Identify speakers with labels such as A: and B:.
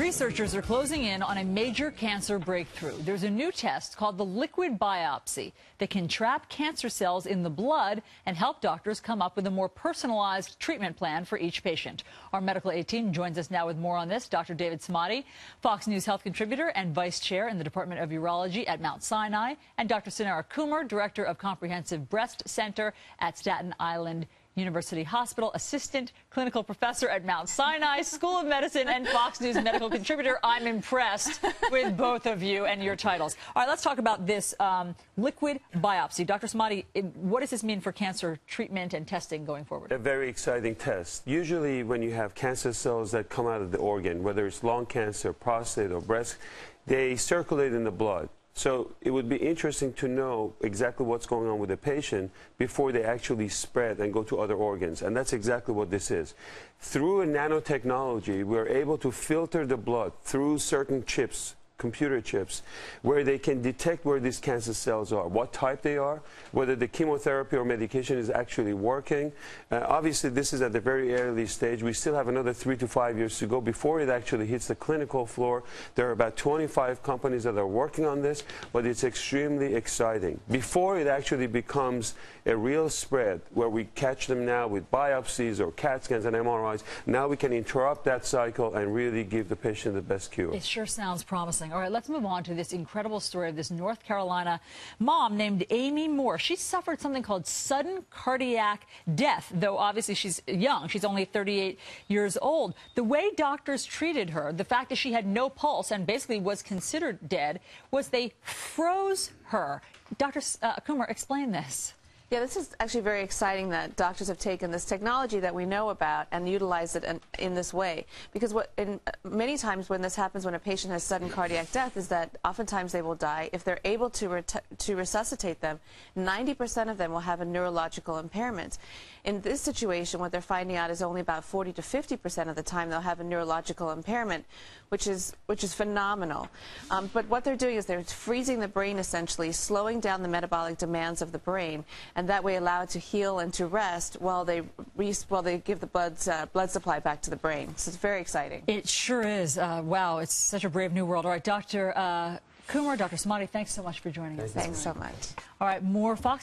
A: Researchers are closing in on a major cancer breakthrough. There's a new test called the liquid biopsy that can trap cancer cells in the blood and help doctors come up with a more personalized treatment plan for each patient. Our medical aid team joins us now with more on this. Dr. David Samadi, Fox News health contributor and vice chair in the Department of Urology at Mount Sinai, and Dr. Sunara Kumar, director of Comprehensive Breast Center at Staten Island University Hospital, assistant clinical professor at Mount Sinai School of Medicine, and Fox News medical contributor. I'm impressed with both of you and your titles. All right, let's talk about this liquid biopsy. Dr. Samadi, what does this mean for cancer treatment and testing going forward?
B: A very exciting test. Usually when you have cancer cells that come out of the organ, whether it's lung cancer, prostate, or breast, they circulate in the blood. So it would be interesting to know exactly what's going on with the patient before they actually spread and go to other organs. And that's exactly what this is. Through a nanotechnology, we're able to filter the blood through certain chips, computer chips, where they can detect where these cancer cells are, what type they are, whether the chemotherapy or medication is actually working. Obviously, this is at the very early stage. We still have another 3 to 5 years to go before it actually hits the clinical floor. There are about 25 companies that are working on this, but it's extremely exciting. Before it actually becomes a real spread, where we catch them now with biopsies or CAT scans and MRIs, now we can interrupt that cycle and really give the patient the best cure.
A: It sure sounds promising. All right, let's move on to this incredible story of this North Carolina mom named Amy Moore. She suffered something called sudden cardiac death, though obviously she's young. She's only 38 years old. The way doctors treated her, the fact that she had no pulse and basically was considered dead, was they froze her. Dr. Kumar, explain this.
C: Yeah, this is actually very exciting that doctors have taken this technology that we know about and utilized it in this way. Because many times when this happens, when a patient has sudden cardiac death, is that oftentimes they will die. If they're able to resuscitate them, 90% of them will have a neurological impairment. In this situation, what they're finding out is only about 40 to 50% of the time they'll have a neurological impairment, which is phenomenal. But what they're doing is they're freezing the brain, essentially, slowing down the metabolic demands of the brain, and that way allow it to heal and to rest while they give the blood supply back to the brain. So it's very exciting.
A: It sure is. Wow, it's such a brave new world. All right, Dr. Kumar, Dr. Samadi, thanks so much for joining us.
C: Thanks so much.
A: All right, more Fox